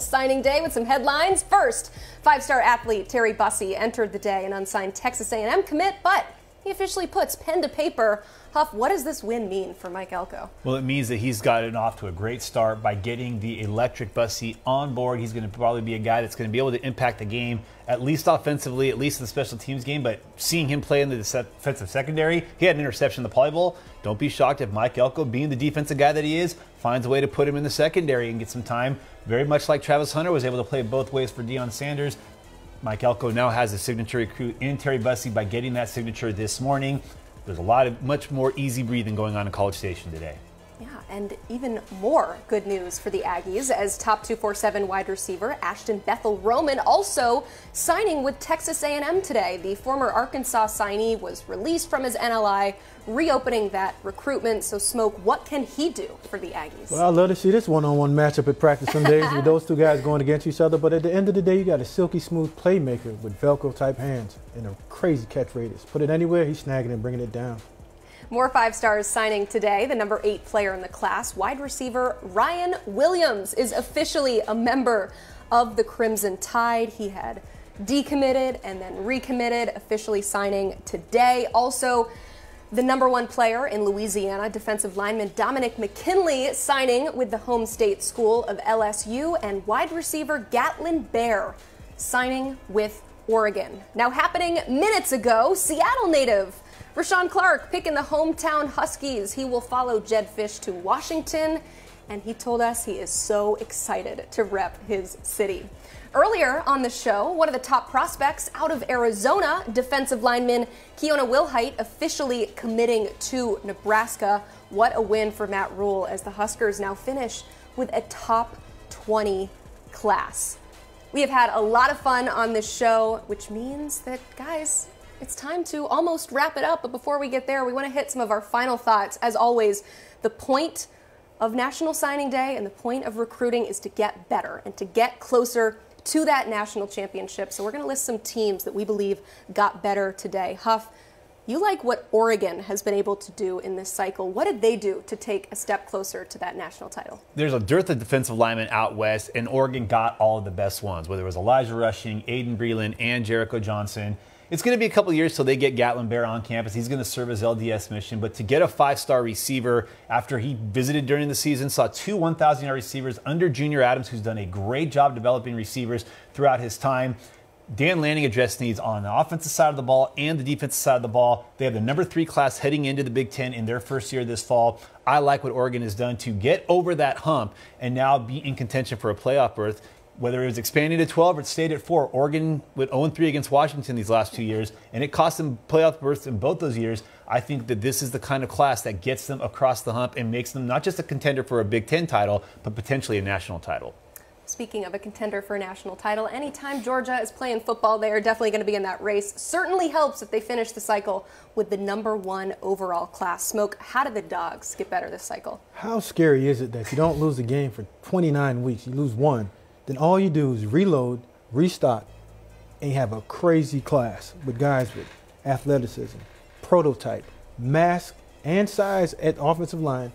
Signing Day with some headlines. First, five-star athlete Terry Bussey entered the day, an unsigned Texas A&M commit, but he officially puts pen to paper. Huff, what does this win mean for Mike Elko? Well, it means that he's gotten off to a great start by getting the electric Bussey on board. He's going to probably be a guy that's going to be able to impact the game, at least offensively, at least in the special teams game. But seeing him play in the defensive secondary, he had an interception in the Poly Bowl. Don't be shocked if Mike Elko, being the defensive guy that he is, finds a way to put him in the secondary and get some time. Very much like Travis Hunter was able to play both ways for Deion Sanders. Mike Elko now has a signature recruit in Terry Bussey by getting that signature this morning. There's a lot of much more easy breathing going on in College Station today. Yeah, and even more good news for the Aggies as top 247 wide receiver Ashton Bethel-Roman also signing with Texas A&M today. The former Arkansas signee was released from his NLI, reopening that recruitment. So, Smoke, what can he do for the Aggies? Well, I'd love to see this one-on-one matchup at practice some days with those two guys going against each other. But at the end of the day, you got a silky smooth playmaker with Velcro-type hands and a crazy catch radius. Put it anywhere, he's snagging and bringing it down. More five stars signing today. The number 8 player in the class, wide receiver Ryan Williams, is officially a member of the Crimson Tide. He had decommitted and then recommitted, officially signing today. Also, the number 1 player in Louisiana, defensive lineman Dominic McKinley, signing with the home state school of LSU, and wide receiver Gatlin Bear signing with Oregon. Now, happening minutes ago, Seattle native Rashawn Clark picking the hometown Huskies. He will follow Jedd Fisch to Washington, and he told us he is so excited to rep his city. Earlier on the show, one of the top prospects out of Arizona, defensive lineman Keona Wilhite, officially committing to Nebraska. What a win for Matt Rule as the Huskers now finish with a top 20 class. We have had a lot of fun on this show, which means that, guys, it's time to almost wrap it up, but before we get there, we want to hit some of our final thoughts. As always, the point of National Signing Day and the point of recruiting is to get better and to get closer to that national championship. So we're going to list some teams that we believe got better today. Huff, you like what Oregon has been able to do in this cycle. What did they do to take a step closer to that national title? There's a dearth of defensive linemen out west, and Oregon got all of the best ones, whether it was Elijah Rushing, Aiden Breland, and Jericho Johnson. It's going to be a couple of years till they get Gatlin Bear on campus. He's going to serve his LDS mission. But to get a 5-star receiver after he visited during the season, saw 2 1,000-yard receivers under Junior Adams, who's done a great job developing receivers throughout his time. Dan Lanning addressed needs on the offensive side of the ball and the defensive side of the ball. They have the number 3 class heading into the Big Ten in their first year this fall. I like what Oregon has done to get over that hump and now be in contention for a playoff berth. Whether it was expanding to 12 or it stayed at 4, Oregon went 0-3 against Washington these last 2 years, and it cost them playoff berths in both those years. I think that this is the kind of class that gets them across the hump and makes them not just a contender for a Big Ten title, but potentially a national title. Speaking of a contender for a national title, anytime Georgia is playing football, they are definitely going to be in that race. Certainly helps if they finish the cycle with the number 1 overall class. Smoke, how did the Dogs get better this cycle? How scary is it that you don't lose the game for 29 weeks, you lose 1, then all you do is reload, restock, and you have a crazy class with guys with athleticism, prototype, mass, and size at offensive line,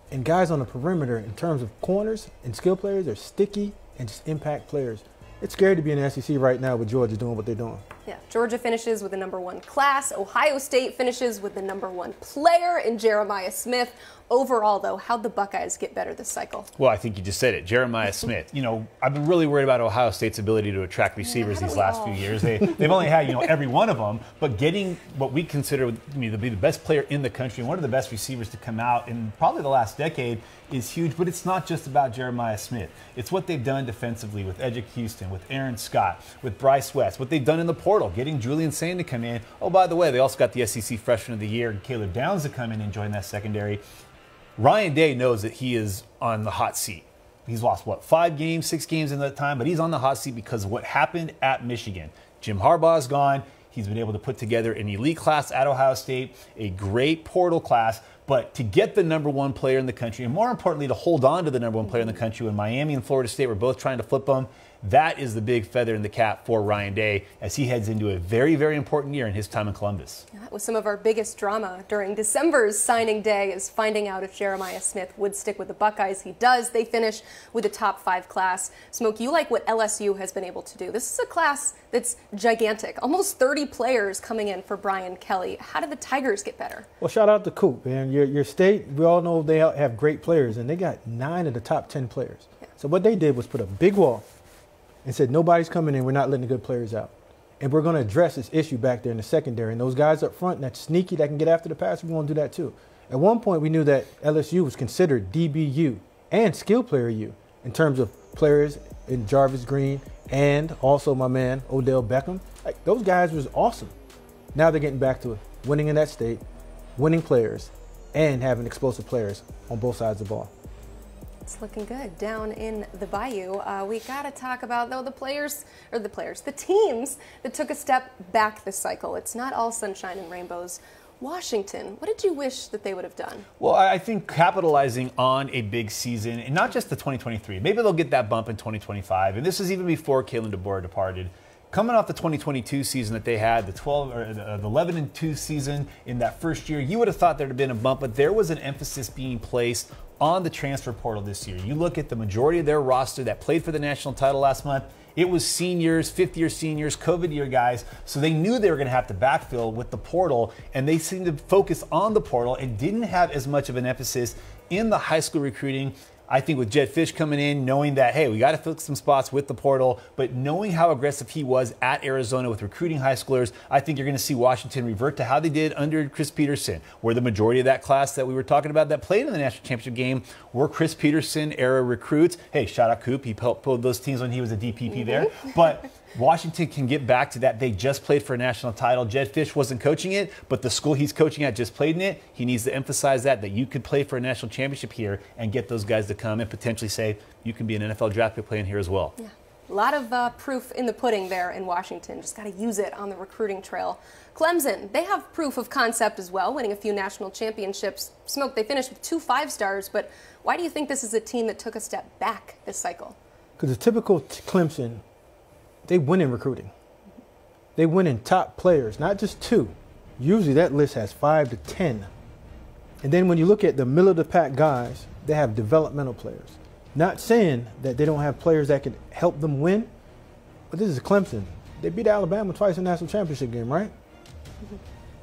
and guys on the perimeter in terms of corners and skill players are sticky and just impact players. It's scary to be in the SEC right now with Georgia doing what they're doing. Yeah, Georgia finishes with the number 1 class. Ohio State finishes with the number 1 player in Jeremiah Smith. Overall, though, how'd the Buckeyes get better this cycle? Well, I think you just said it. Jeremiah Smith. You know, I've been really worried about Ohio State's ability to attract receivers these last few years. They've only had, every one of them, but getting what we consider to be the best player in the country and one of the best receivers to come out in probably the last decade is huge. But it's not just about Jeremiah Smith. It's what they've done defensively with Edric Houston, with Aaron Scott, with Bryce West, what they've done in the portal, getting Julian Sane to come in. Oh, by the way, they also got the SEC Freshman of the Year, Caleb Downs, to come in and join that secondary. Ryan Day knows that he is on the hot seat. He's lost, 5 games, 6 games in that time, but he's on the hot seat because of what happened at Michigan. Jim Harbaugh's gone. He's been able to put together an elite class at Ohio State, a great portal class, but to get the number 1 player in the country, and more importantly, to hold on to the number 1 player in the country when Miami and Florida State were both trying to flip them, That is the big feather in the cap for Ryan Day as he heads into a very, very important year in his time in Columbus. That was some of our biggest drama during December's signing day, is finding out if Jeremiah Smith would stick with the Buckeyes. He does. They finish with a top 5 class. Smoke, you like what LSU has been able to do. This is a class that's gigantic. Almost 30 players coming in for Brian Kelly. How did the Tigers get better? Well, shout out to Coop, man. Your state, we all know they have great players, and they got 9 of the top 10 players. Yeah. So what they did was put a big wall and said, nobody's coming in, we're not letting the good players out. And we're going to address this issue back there in the secondary. And those guys up front that's sneaky, that can get after the passer, we want to do that too. At one point, we knew that LSU was considered DBU and skill player U in terms of players in Jarvis Green and also my man, Odell Beckham. Like, those guys was awesome. Now they're getting back to winning in that state, winning players, and having explosive players on both sides of the ball. It's looking good down in the Bayou. We got to talk about, though, the teams that took a step back this cycle. It's not all sunshine and rainbows. Washington, what did you wish that they would have done? Well, I think capitalizing on a big season, and not just the 2023. Maybe they'll get that bump in 2025. And this is even before Kalen DeBoer departed. Coming off the 2022 season that they had, the 11-2 season in that first year, you would have thought there'd have been a bump, but there was an emphasis being placed on the transfer portal this year. You look at the majority of their roster that played for the national title last month, it was seniors, fifth-year seniors, COVID-year guys, so they knew they were going to have to backfill with the portal, and they seemed to focus on the portal and didn't have as much of an emphasis in the high school recruiting. I think with Jedd Fisch coming in, knowing that, hey, we got to fill some spots with the portal, but knowing how aggressive he was at Arizona with recruiting high schoolers, I think you're going to see Washington revert to how they did under Chris Peterson, where the majority of that class that we were talking about that played in the national championship game were Chris Peterson era recruits. Hey, shout out Coop. He helped pull those teams when he was a DPP there. But Washington can get back to that. They just played for a national title. Jedd Fisch wasn't coaching it, but the school he's coaching at just played in it. He needs to emphasize that you could play for a national championship here and get those guys to come and potentially say, you can be an NFL draft pick playing here as well. Yeah. A lot of proof in the pudding there in Washington. Just got to use it on the recruiting trail. Clemson, they have proof of concept as well, winning a few national championships. Smoke, they finished with 2 5-stars, but why do you think this is a team that took a step back this cycle? Because the typical Clemson, they win in recruiting. They win in top players, not just 2. Usually that list has 5 to 10. And then when you look at the middle of the pack guys, they have developmental players. Not saying that they don't have players that can help them win, but this is Clemson. They beat Alabama twice in the national championship game, right? Mm-hmm.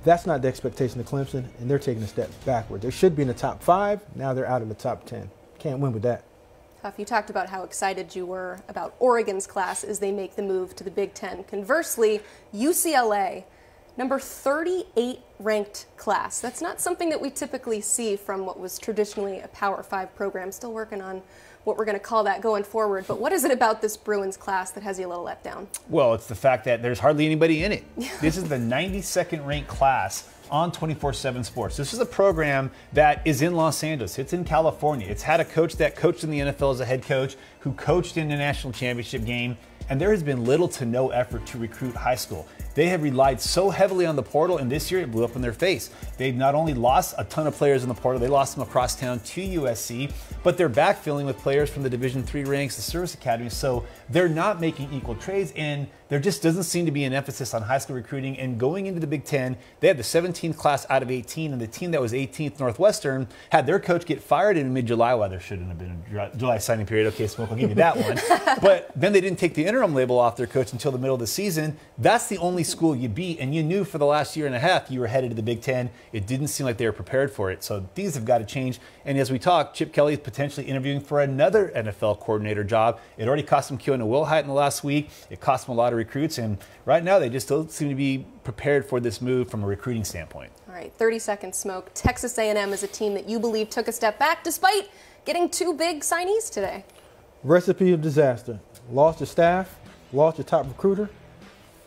That's not the expectation of Clemson, and they're taking a step backward. They should be in the top 5. Now they're out of the top 10. Can't win with that. You talked about how excited you were about Oregon's class as they make the move to the Big Ten. Conversely, UCLA, number 38 ranked class. That's not something that we typically see from what was traditionally a Power 5 program. Still working on what we're going to call that going forward. But what is it about this Bruins class that has you a little let down? Well, it's the fact that there's hardly anybody in it. This is the 92nd ranked class on 24/7 Sports. This is a program that is in Los Angeles. It's in California. It's had a coach that coached in the NFL as a head coach, who coached in the national championship game, and there has been little to no effort to recruit high school. They have relied so heavily on the portal, and this year it blew up in their face. They've not only lost a ton of players in the portal, they lost them across town to USC, but they're backfilling with players from the Division III ranks, the service academy, so they're not making equal trades, and there just doesn't seem to be an emphasis on high school recruiting. And going into the Big Ten, they had the 17th class out of 18, and the team that was 18th, Northwestern, had their coach get fired in mid-July. Well, there shouldn't have been a July signing period. Okay, Smoke, I'll give you that one. But then they didn't take the interim label off their coach until the middle of the season. That's the only school you beat, and you knew for the last year and a half you were headed to the Big Ten. It didn't seem like they were prepared for it. So these have got to change. And as we talk, Chip Kelly is potentially interviewing for another NFL coordinator job. It already cost him Keona Wilhite in the last week. It cost him a lot of recruits, and right now they just don't seem to be prepared for this move from a recruiting standpoint. All right, 30 seconds, Smoke. Texas A&M is a team that you believe took a step back despite getting 2 big signees today. Recipe of disaster. Lost your staff, lost your top recruiter,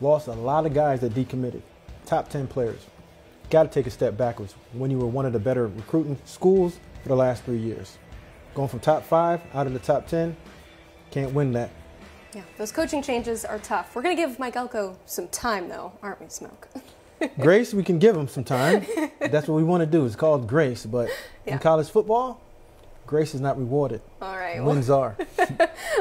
lost a lot of guys that decommitted. Top 10 players. Got to take a step backwards when you were one of the better recruiting schools for the last 3 years. Going from top 5 out of the top 10, can't win that. Yeah, those coaching changes are tough. We're going to give Mike Elko some time, though, aren't we, Smoke? Grace, we can give him some time. That's what we want to do. It's called grace. But in college football, grace is not rewarded. All right. right. Wins are.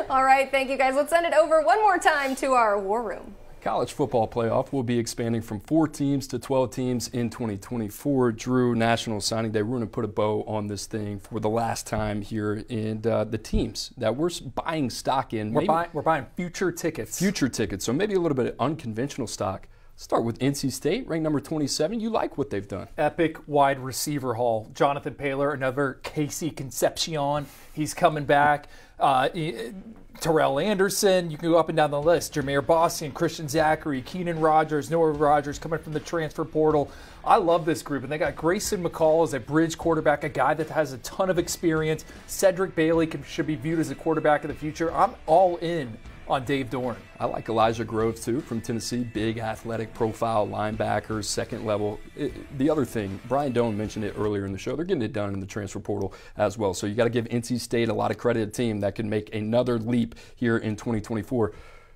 All right, thank you guys. Let's send it over one more time to our war room. College football playoff will be expanding from 4 teams to 12 teams in 2024. Drew, National Signing Day, we're going to put a bow on this thing for the last time here. And the teams that we're buying stock in. We're buying future tickets. Future tickets. So maybe a little bit of unconventional stock. Start with NC State, ranked number 27. You like what they've done. Epic wide receiver haul. Jonathan Paylor, another Casey Concepcion. He's coming back. Terrell Anderson, you can go up and down the list. Jameer Boston, Christian Zachary, Keenan Rogers, Noah Rogers coming from the transfer portal. I love this group. And they got Grayson McCall as a bridge quarterback, a guy that has a ton of experience. Cedric Bailey should be viewed as a quarterback of the future. I'm all in on Dave Doran. I like Elijah Groves, too, from Tennessee. Big, athletic profile, linebackers, second level. The other thing, Brian Doan mentioned it earlier in the show, they're getting it done in the transfer portal as well. So you got to give NC State a lot of credit, a team that can make another leap here in 2024.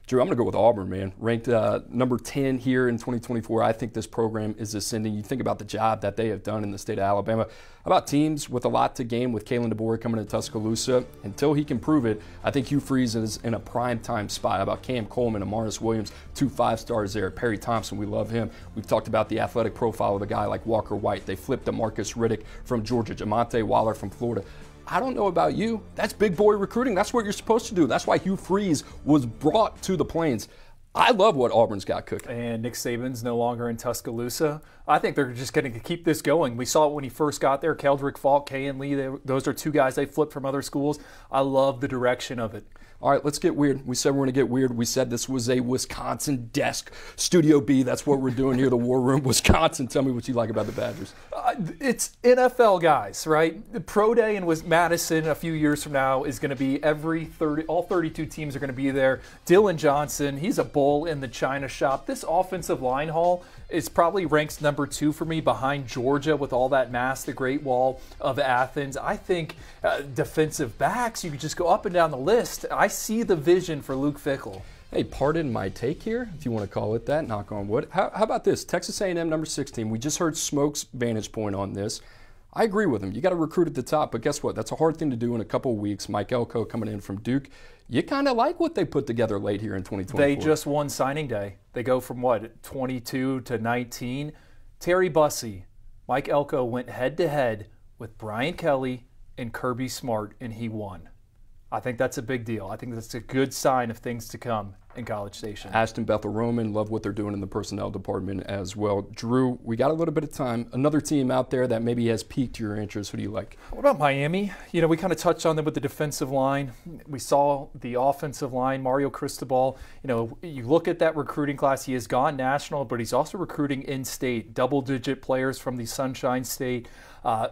Drew, I'm going to go with Auburn, man. Ranked number 10 here in 2024. I think this program is ascending. You think about the job that they have done in the state of Alabama. About teams with a lot to gain with Kalen DeBoer coming to Tuscaloosa. Until he can prove it, I think Hugh Freeze is in a prime time spot. About Cam Coleman, Amaris Williams, 2 5-stars there. Perry Thompson, we love him. We've talked about the athletic profile of a guy like Walker White. They flipped to Marcus Riddick from Georgia, Jamonte Waller from Florida. I don't know about you. That's big boy recruiting. That's what you're supposed to do. That's why Hugh Freeze was brought to the Plains. I love what Auburn's got cooking. And Nick Saban's no longer in Tuscaloosa. I think they're just going to keep this going. We saw it when he first got there. Keldrick Falk, Kayan Lee, those are 2 guys they flipped from other schools. I love the direction of it. All right, let's get weird. We said we're going to get weird. We said this was a Wisconsin desk. Studio B, that's what we're doing here, the War Room. Wisconsin, tell me what you like about the Badgers. It's NFL guys, right? The Pro Day in Madison a few years from now is going to be all 32 teams are going to be there. Dylan Johnson, he's a bull in the China shop. This offensive line haul is probably ranks number 2 for me behind Georgia with all that mass, the Great Wall of Athens. I think defensive backs, you could just go up and down the list. I see the vision for Luke Fickell. Hey, pardon my take here, if you want to call it that, knock on wood. How about this? Texas A&M number 16. We just heard Smoke's vantage point on this. I agree with him. You got to recruit at the top, but guess what? That's a hard thing to do in a couple of weeks. Mike Elko coming in from Duke. You kind of like what they put together late here in 2024. They just won signing day. They go from, 22 to 19. Terry Bussey, Mike Elko went head-to-head with Brian Kelly and Kirby Smart, and he won. I think that's a big deal. I think that's a good sign of things to come in College Station. Ashton Bethel Roman, love what they're doing in the personnel department as well. Drew, we got a little bit of time. Another team out there that maybe has piqued your interest. Who do you like? What about Miami? We kind of touched on them with the defensive line. We saw the offensive line, Mario Cristobal. You look at that recruiting class. He has gone national, but he's also recruiting in-state, double-digit players from the Sunshine State.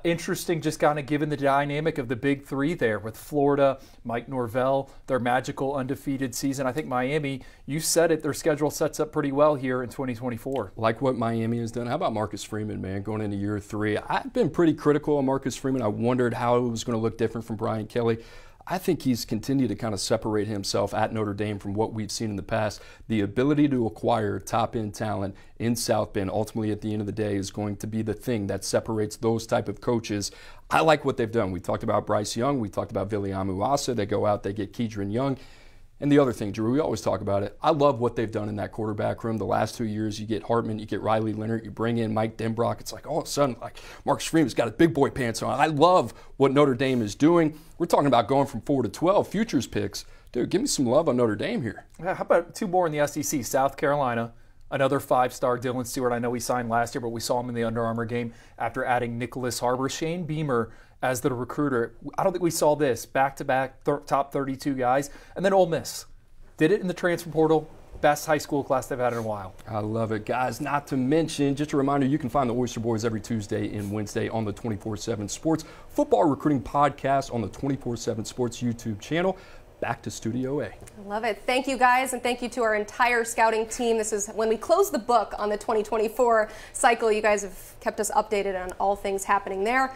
Interesting, just kind of given the dynamic of the big 3 there with Florida, Mike Norvell, their magical undefeated season. I think Miami, you said it, their schedule sets up pretty well here in 2024. Like what Miami has done. How about Marcus Freeman, man, going into year 3? I've been pretty critical of Marcus Freeman. I wondered how it was going to look different from Brian Kelly. I think he's continued to kind of separate himself at Notre Dame from what we've seen in the past. The ability to acquire top-end talent in South Bend, ultimately at the end of the day, is going to be the thing that separates those type of coaches. I like what they've done. We talked about Bryce Young. We talked about Viliamu Asa. They go out, they get Kedron Young. And the other thing, Drew, we always talk about it. I love what they've done in that quarterback room. The last 2 years, you get Hartman, you get Riley Leonard, you bring in Mike Denbrock. It's like all of a sudden, Marcus Freeman's got his big boy pants on. I love what Notre Dame is doing. We're talking about going from 4 to 12 futures picks. Dude, give me some love on Notre Dame here. How about 2 more in the SEC? South Carolina, another 5-star Dylan Stewart. I know he signed last year, but we saw him in the Under Armour game after adding Nicholas Harbor. Shane Beamer as the recruiter. I don't think we saw this. Back-to-back top 32 guys. And then Ole Miss. Did it in the transfer portal. Best high school class they've had in a while. I love it, guys. Not to mention, just a reminder, you can find the Oyster Boys every Tuesday and Wednesday on the 24/7 Sports Football Recruiting Podcast on the 24/7 Sports YouTube channel. Back to Studio A. I love it. Thank you, guys, and thank you to our entire scouting team. This is when we close the book on the 2024 cycle. You guys have kept us updated on all things happening there.